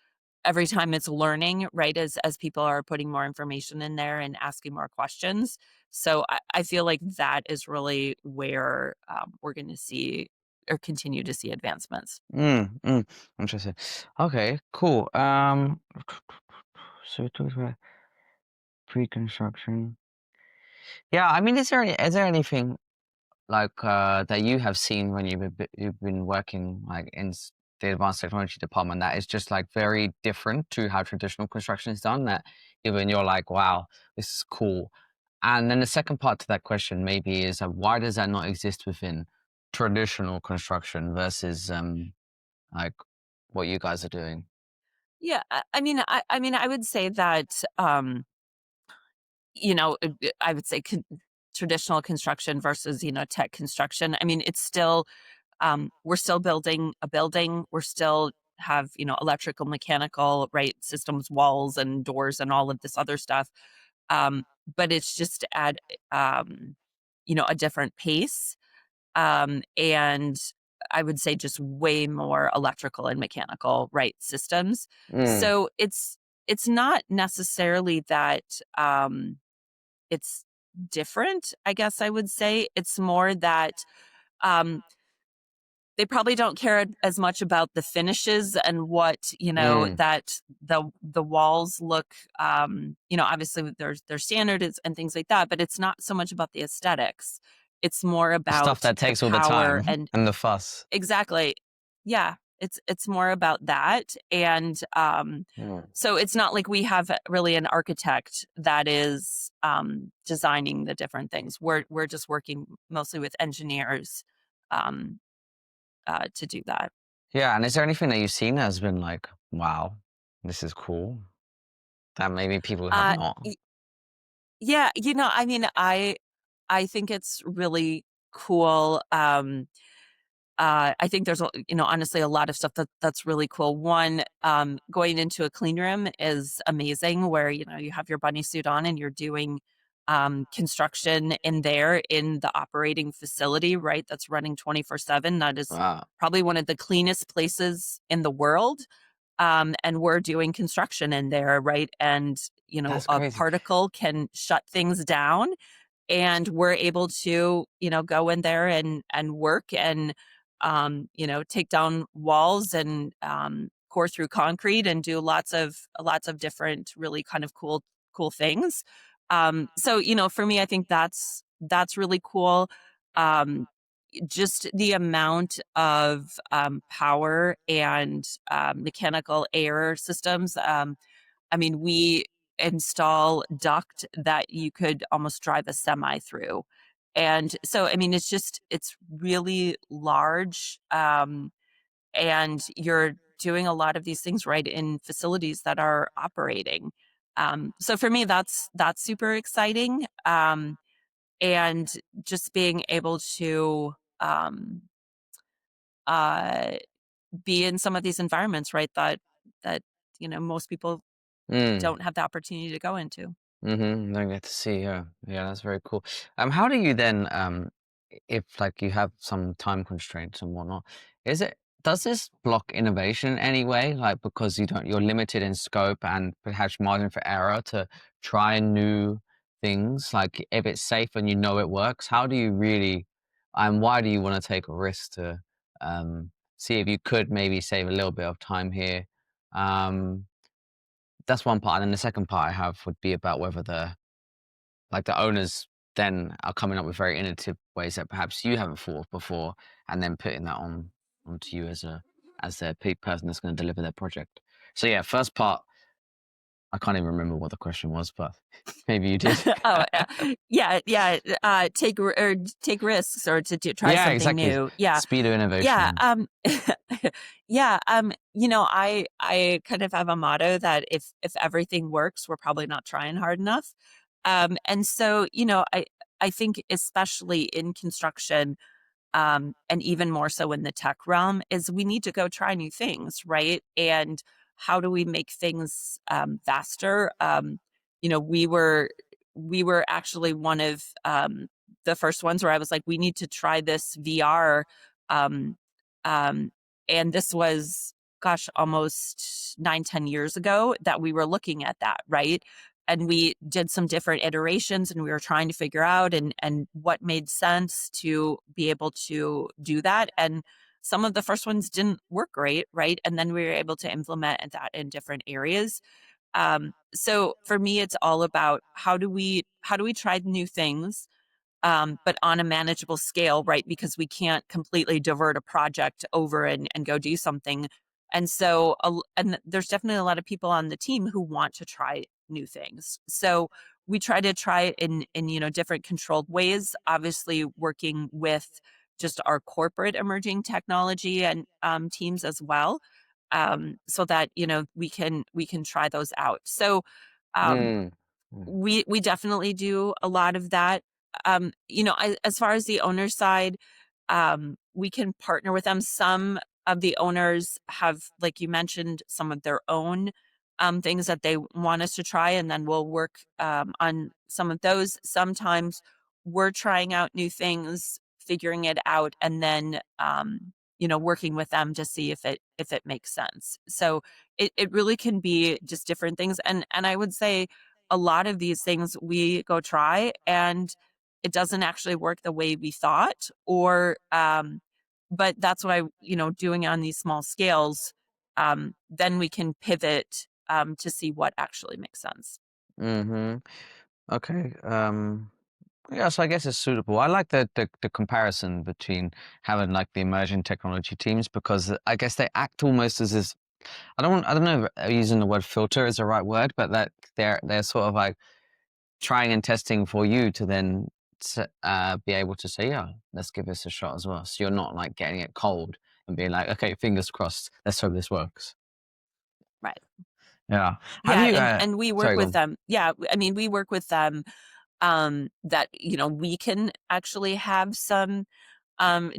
every time it's learning, right? As people are putting more information in there and asking more questions. So I feel like that is really where we're going to see or continue to see advancements. Interesting. Okay, cool. So we talked about pre-construction. Yeah, I mean, is there anything like that you have seen when you've been working like in the advanced technology department that is just like very different to how traditional construction is done, that even you're like, wow, this is cool. And then the second part to that question maybe is why does that not exist within traditional construction versus like what you guys are doing? Yeah, I mean, I would say that, I would say traditional construction versus, tech construction. I mean, it's still, we're still building a building. We're still have, electrical, mechanical, right, systems, walls and doors and all of this other stuff. Um, but it's just at, um, a different pace. And I would say just way more electrical and mechanical, right, systems. Mm, So it's not necessarily that it's different, I guess I would say. It's more that um, they probably don't care as much about the finishes and what, mm. that the walls look, obviously there's standards and things like that, but it's not so much about the aesthetics. It's more The stuff about that the takes all the power time and and the fuss. exactly. Yeah, it's more about that, and, Mm. so it's not like we have really an architect that is, designing the different things. We're just working mostly with engineers, um, to do that. Yeah, and is there anything that you've seen that has been like, wow, this is cool, that maybe people have Uh, not? y yeah, I mean, I think it's really cool, I think there's honestly a lot of stuff that's really cool. One, going into a clean room is amazing where, you have your bunny suit on and you're doing construction in there in the operating facility, right? That's running 24/7. That is Wow, probably one of the cleanest places in the world. And we're doing construction in there, right? And, that's a crazy. particle can shut things down and we're able to go in there and work and take down walls and core through concrete and do lots of different really kind of cool things. So for me I think that's really cool. um just the amount of power and mechanical air systems. I mean, we install duct that you could almost drive a semi through. And so, I mean, it's really large. And you're doing a lot of these things right in facilities that are operating. So for me, that's super exciting. And just being able to um, uh, be in some of these environments, right? That most people Mm. don't have the opportunity to go into. Mm-hmm. I get to see, yeah. Yeah, that's very cool. How do you then, if like you have some time constraints and whatnot, does this block innovation in any way? Like because you're limited in scope and perhaps margin for error to try new things. Like if it's safe and you know it works, how do you really, and why do you want to take a risk to see if you could maybe save a little bit of time here? Um, that's one part, and then the second part I have would be about whether the owners then are coming up with very innovative ways that perhaps you haven't thought of before, and then putting that onto you as the person that's going to deliver their project. So yeah, first part, I can't even remember what the question was, but maybe you did. Oh, yeah. Take risks or to try Yeah, something exactly. new. Yeah, Speed of yeah. innovation. Yeah. I kind of have a motto that if everything works, we're probably not trying hard enough. And so I think especially in construction, and even more so in the tech realm, is we need to go try new things, right? And how do we make things faster? You know, we were actually one of the first ones where I was like, we need to try this VR. Um, um, and this was, gosh, almost 9, 10 years ago that we were looking at that, right? And we did some different iterations and we were trying to figure out and what made sense to be able to do that. And some of the first ones didn't work great, right? And then we were able to implement that in different areas. So for me it's all about how do we try new things, but on a manageable scale, right? Because we can't completely divert a project over and go do something. And so, and there's definitely a lot of people on the team who want to try new things. So we try it in different controlled ways. Obviously, working with just our corporate emerging technology and teams as well. so that we can try those out. So um, Mm. Mm. we definitely do a lot of that. As far as the owner side, we can partner with them. Some of the owners have, like you mentioned, some of their own things that they want us to try, and then we'll work on some of those. Sometimes we're trying out new things, figuring it out, and then working with them to see if it makes sense. So it really can be just different things, and I would say a lot of these things we go try and it doesn't actually work the way we thought, or but that's why doing on these small scales, then we can pivot to see what actually makes sense. Mm-hmm. Okay. Yeah, so I guess it's suitable. I like the comparison between having like the emerging technology teams because I guess they act almost as this. I don't know if using the word filter is the right word, but that they're sort of like trying and testing for you to then be able to say, yeah, let's give this a shot as well. So you're not like getting it cold and being like, okay, fingers crossed, let's hope this works. Right. Yeah. Have Yeah, you? and we work Sorry, go with on. them. Yeah, I mean, we work with them that we can actually have some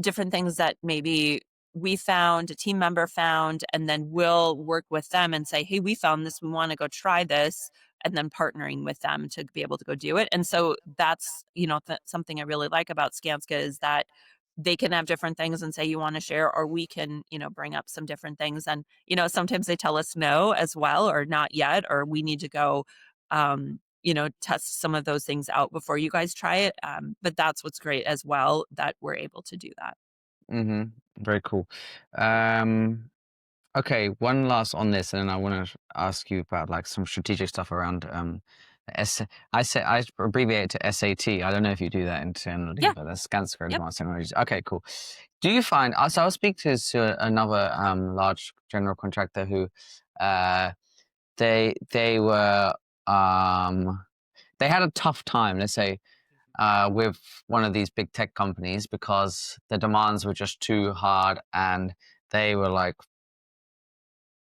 different things that maybe we found, a team member found, and then we'll work with them and say, hey, we found this, we want to go try this, and then partnering with them to be able to go do it. And so that's, something I really like about Skanska is that they can have different things and say, you want to share, or we can, bring up some different things. And, sometimes they tell us no as well, or not yet, or we need to go, test some of those things out before you guys try it. But that's what's great as well, that we're able to do that. Mm-hmm. Very cool. Um, okay, one last on this, and then I want to ask you about like some strategic stuff around S. I abbreviate it to SAT. I don't know if you do that internally, Yeah. but that's Skanska Yep. Advanced Technologies. Okay, cool. Do you find? So I'll speak to another large general contractor who, uh, they were they had a tough time. Let's say with one of these big tech companies because the demands were just too hard and they were like,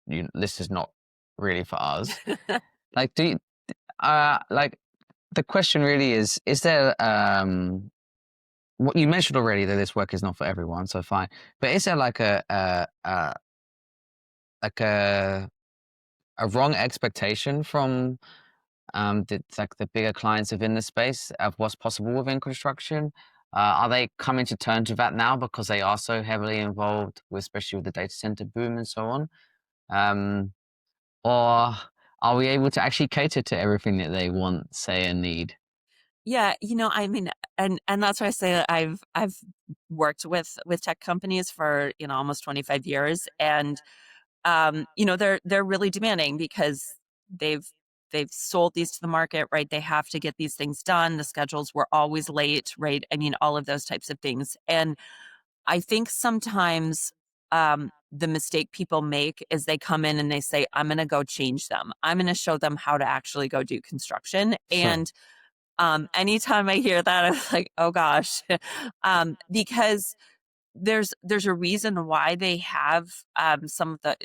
this is not really for us. Like, like, the question really is there, what you mentioned already that this work is not for everyone, so fine. But is there like like a wrong expectation from like the bigger clients within the space of what's possible within construction? Are they coming to terms with that now because they are so heavily involved, especially with the data center boom and so on? Um, or are we able to actually cater to everything that they want, say, and need? Yeah, I mean, and that's why I say that I've worked with tech companies for, almost 25 years. And they're really demanding because they've they've sold these to the market, right? They have to get these things done. The schedules were always late, right? I mean, all of those types of things. And I think sometimes the mistake people make is they come in and they say, I'm going to go change them. I'm going to show them how to actually go do construction. And anytime I hear that, I'm like, oh gosh, because there's a reason why they have some of the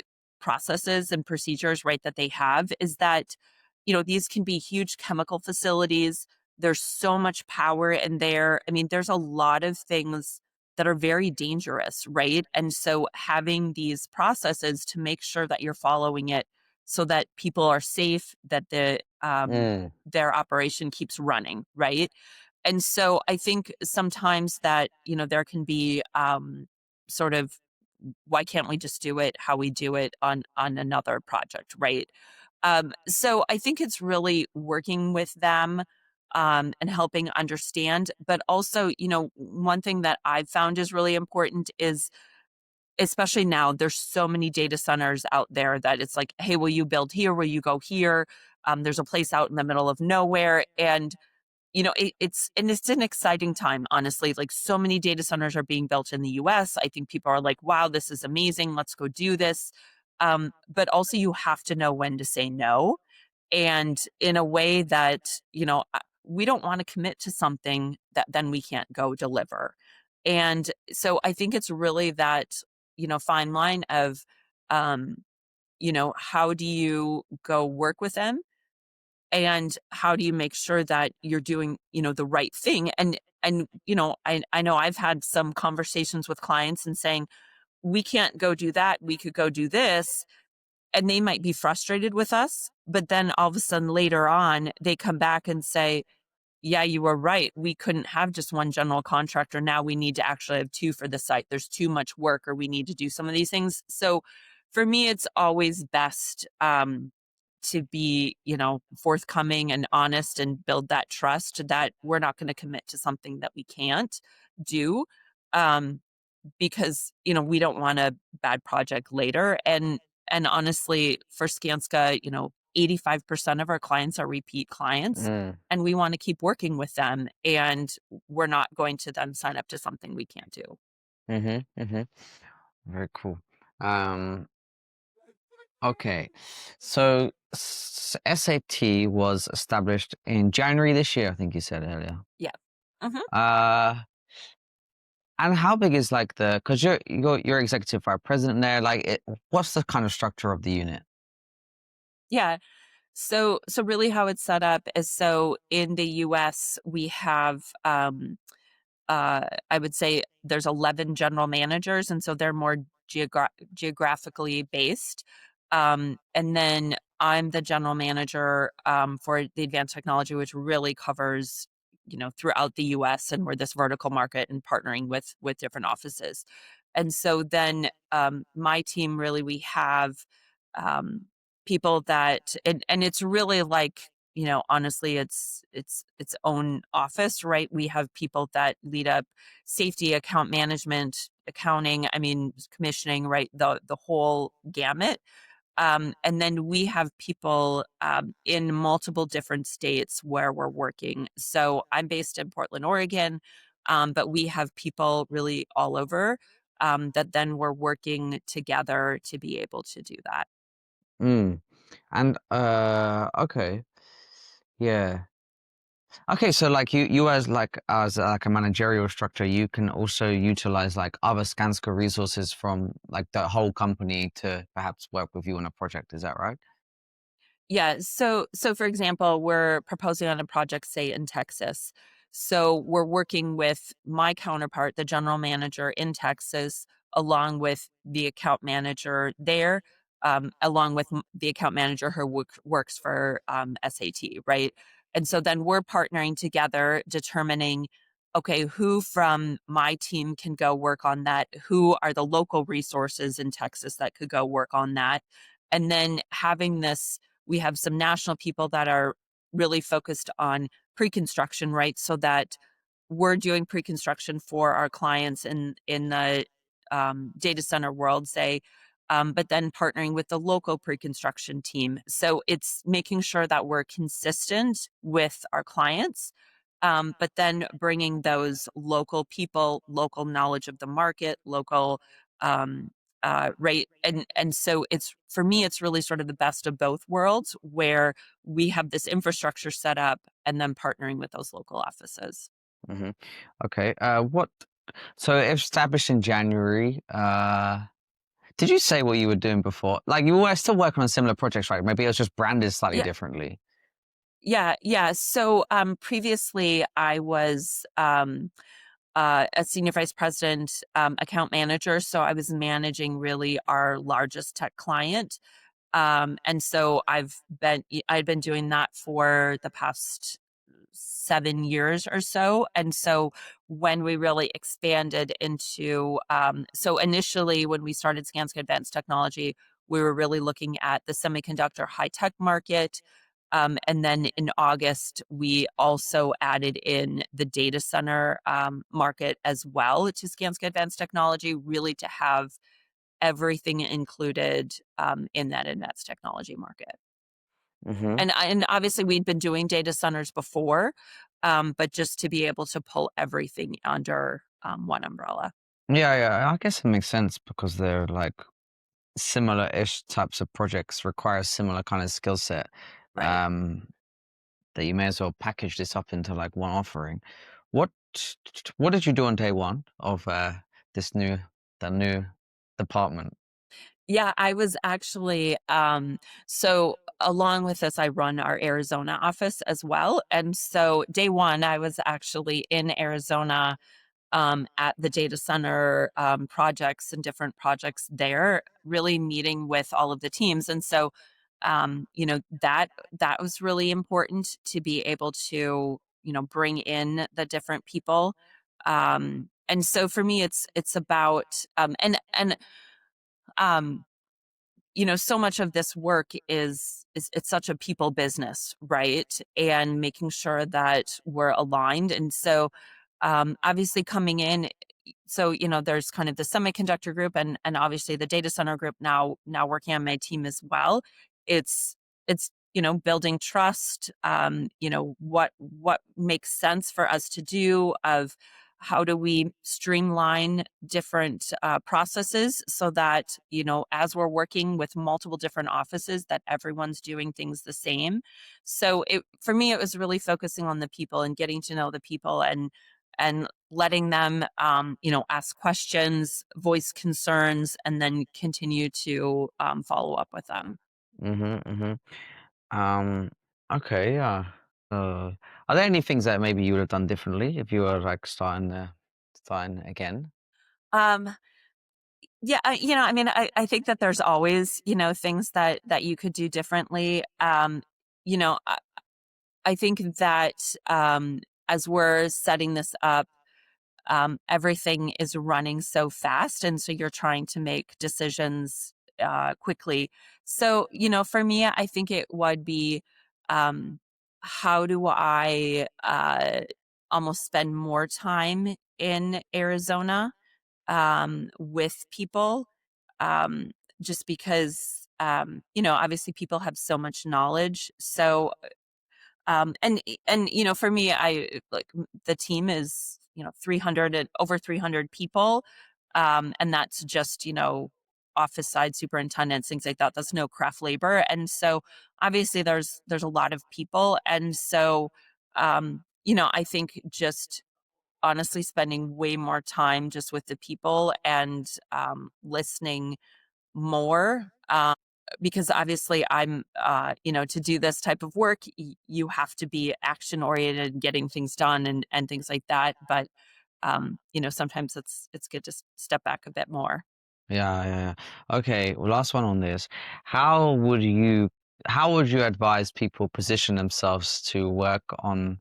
processes and procedures, right, that they have is that these can be huge chemical facilities. There's so much power in there. I mean, there's a lot of things that are very dangerous, right? And so having these processes to make sure that you're following it so that people are safe, that Mm, their operation keeps running, right? And so I think sometimes that, there can be sort of, why can't we just do it how we do it on another project, right? So I think it's really working with them and helping understand. But also, one thing that I've found is really important is, especially now, there's so many data centers out there that it's like, hey, will you build here? Will you go here? There's a place out in the middle of nowhere. And it's an exciting time, honestly. Like, so many data centers are being built in the US. I think people are like, wow, this is amazing. Let's go do this. But also you have to know when to say no. And in a way that, we don't want to commit to something that then we can't go deliver. And so I think it's really that, fine line of, how do you go work with them, and how do you make sure that you're doing, the right thing? And I know I've had some conversations with clients and saying, we can't go do that. We could go do this. And they might be frustrated with us, but then all of a sudden later on, they come back and say, yeah, you were right. We couldn't have just one general contractor. Now we need to actually have two for the site. There's too much work, or we need to do some of these things. So for me, it's always best to be, forthcoming and honest and build that trust that we're not going to commit to something that we can't do. Um, because, we don't want a bad project later. And honestly, for Skanska, 85% of our clients are repeat clients, Mm. and we want to keep working with them, and we're not going to then sign up to something we can't do. Mm-hmm. Mm-hmm. Very cool. Um, okay. So SAT was established in January this year, I think you said earlier. Yeah. Hmm. Uh, and how big is like because you're executive vice president there, like what's the kind of structure of the unit? Yeah. So really how it's set up is, so in the US, we have I would say there's 11 general managers, and so they're more geographically based. And then I'm the general manager for the advanced technology, which really covers, throughout the US, and we're this vertical market and partnering with different offices. And so then my team, really, we have um, people that, and it's really like, honestly, it's its own office, right? We have people that lead up safety, account management, accounting, I mean, commissioning, right? The whole gamut. And then we have people in multiple different states where we're working. So I'm based in Portland, Oregon, but we have people really all over that then we're working together to be able to do that. Mm. And okay. Yeah. Okay, so like you as like a managerial structure, you can also utilize like other Skanska resources from like the whole company to perhaps work with you on a project. Is that right? Yeah. So for example, we're proposing on a project, say in Texas. So we're working with my counterpart, the general manager in Texas, along with the account manager there, along with the account manager who works for SAT, right? And so then we're partnering together, determining, okay, who from my team can go work on that? Who are the local resources in Texas that could go work on that? And then having this, we have some national people that are really focused on pre-construction, right? So that we're doing pre-construction for our clients in the data center world, say, but then partnering with the local pre-construction team. So it's making sure that we're consistent with our clients, but then bringing those local people, local knowledge of the market, local um, right. And so it's, for me, it's really sort of the best of both worlds, where we have this infrastructure set up and then partnering with those local offices. Hmm. Okay. So established in January. Did you say what you were doing before? Like you were still working on similar projects, right? Maybe it was just branded slightly Yeah. differently. Yeah. So previously I was a senior vice president, account manager. So I was managing really our largest tech client. And so I'd been doing that for the past 7 years or so. And so when we really expanded into, so initially when we started Skanska Advanced Technology, we were really looking at the semiconductor high tech market. And then in August, we also added in the data center market as well to Skanska Advanced Technology, really to have everything included in that advanced technology market. Hmm. And obviously we'd been doing data centers before, but just to be able to pull everything under one umbrella. Yeah, yeah. I guess it makes sense because they're like similar-ish types of projects require a similar kind of skill set. Right. Um, that you may as well package this up into like one offering. What what did you do on day one of the new department? Yeah, I was actually, so along with this, I run our Arizona office as well. And so day one, I was actually in Arizona at the data center projects and different projects there, really meeting with all of the teams. And so, that was really important to be able to, bring in the different people. And so for me, it's about um, so much of this work is it's such a people business, right? And making sure that we're aligned. And so obviously coming in, so there's kind of the semiconductor group and obviously the data center group now working on my team as well. It's building trust, what makes sense for us to do, of how do we streamline different processes so that as we're working with multiple different offices, that everyone's doing things the same. So for me, it was really focusing on the people and getting to know the people and letting them ask questions, voice concerns, and then continue to follow up with them. Mm-hmm, mm-hmm. Okay, yeah. Uh, are there any things that maybe you would have done differently if you were like starting again? um Yeah, I mean, I think that there's always, things that you could do differently. You know, I, I think that as we're setting this up, everything is running so fast, and so you're trying to make decisions quickly. So, for me, I think it would be, um, how do I almost spend more time in Arizona with people, um, just because, obviously people have so much knowledge. So, for me, the team is, 300 and over 300 people. And that's just, office side superintendents, things like that. That's no craft labor. And so obviously there's a lot of people. And so, I think just honestly spending way more time just with the people and listening more, because obviously I'm to do this type of work, you have to be action oriented and getting things done and things like that. But sometimes it's good to step back a bit more. Yeah, yeah, yeah. Okay, well, last one on this. How would you how would you advise people position themselves to work on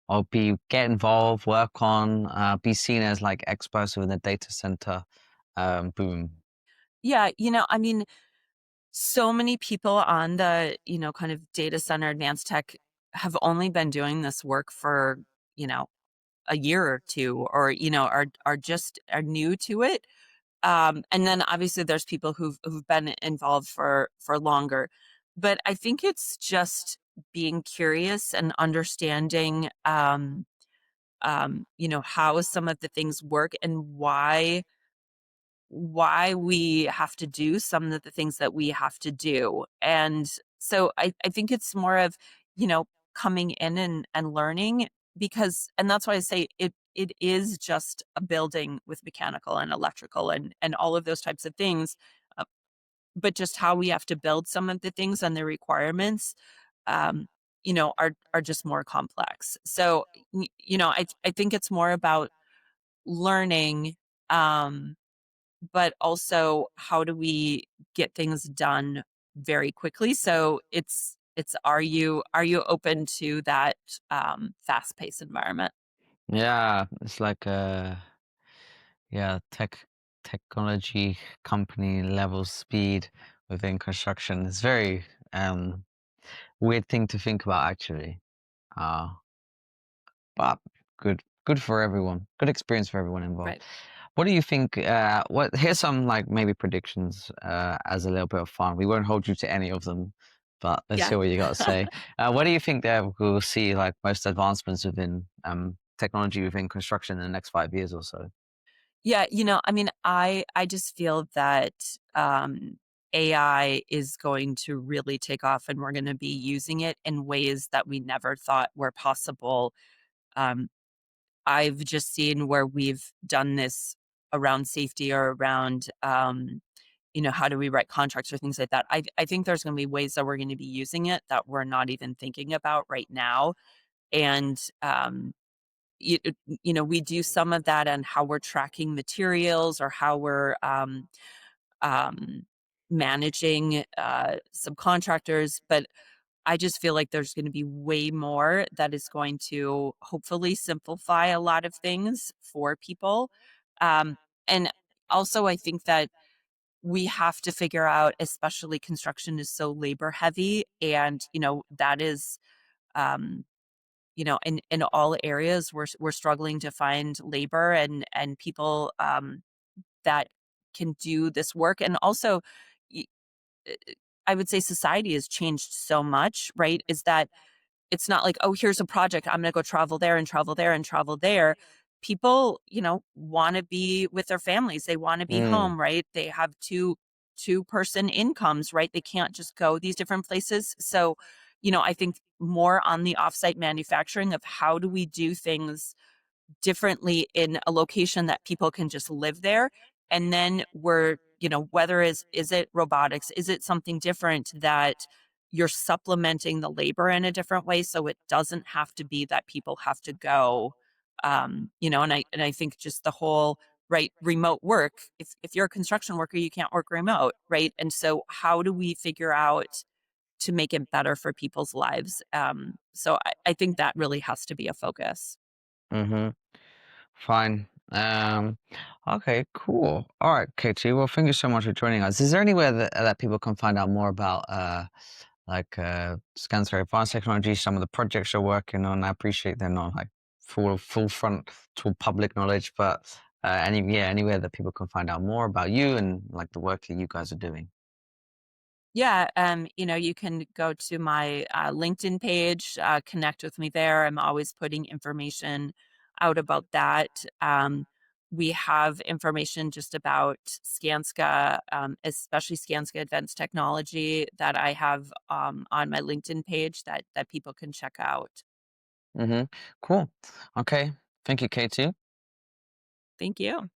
or get involved, work on, be seen as like experts within the data center boom? Yeah, I mean, so many people on the kind of data center advanced tech have only been doing this work for you know a year or two, or are new to it. And then obviously there's people who've been involved for longer. But I think it's just being curious and understanding, how some of the things work and why we have to do some of the things that we have to do. And so I think it's more of, coming in and learning, because and that's why I say it is just a building with mechanical and electrical and all of those types of things. uh, but just how we have to build some of the things and the requirements, are just more complex. So I think it's more about learning, um but also how do we get things done very quickly. So it's are you open to that fast paced environment? Yeah, it's like yeah, technology company level speed within construction. It's very weird thing to think about actually. Uh but good for everyone. Good experience for everyone involved. Right. What do you think? What here's some like maybe predictions as a little bit of fun. We won't hold you to any of them, but let's Yeah. hear what you got to say. What do you think that we'll see like most advancements within technology within construction in the next 5 years or so? Yeah, I mean, I just feel that AI is going to really take off, and we're going to be using it in ways that we never thought were possible. Um, I've just seen where we've done this around safety or around how do we write contracts or things like that. I think there's going to be ways that we're going to be using it that we're not even thinking about right now. And, you, we do some of that on how we're tracking materials or how we're um, managing subcontractors. But I just feel like there's going to be way more that is going to hopefully simplify a lot of things for people. And also, I think that we have to figure out, especially construction is so labor heavy, and that is, um, in all areas we're struggling to find labor and people that can do this work, and also. y- I would say society has changed so much, right? Is that it's not like, "Oh, here's a project. I'm gonna go travel there and travel there and travel there." People, wanna be with their families. They wanna be Mm. home, right? They have two-person incomes, right? They can't just go these different places. So, I think more on the offsite manufacturing of how do we do things differently in a location that people can just live there. And then whether is it robotics? Is it something different that you're supplementing the labor in a different way so it doesn't have to be that people have to go? And I think just the whole right remote work. If you're a construction worker, you can't work remote, right? And so how do we figure out to make it better for people's lives? So I think that really has to be a focus. Mm-hmm. Fine. Okay, cool. All right, Katie. Well, thank you so much for joining us. Is there anywhere that people can find out more about Skanska Advanced Technology, some of the projects you're working on? I appreciate they're not like full front to public knowledge, but anywhere that people can find out more about you and like the work that you guys are doing. Yeah, you can go to my LinkedIn page, connect with me there. I'm always putting information out about that. We have information just about Skanska, especially Skanska Advanced Technology, that I have on my LinkedIn page that people can check out. Mm-hmm. Cool. Okay. Thank you, Katie. Thank you.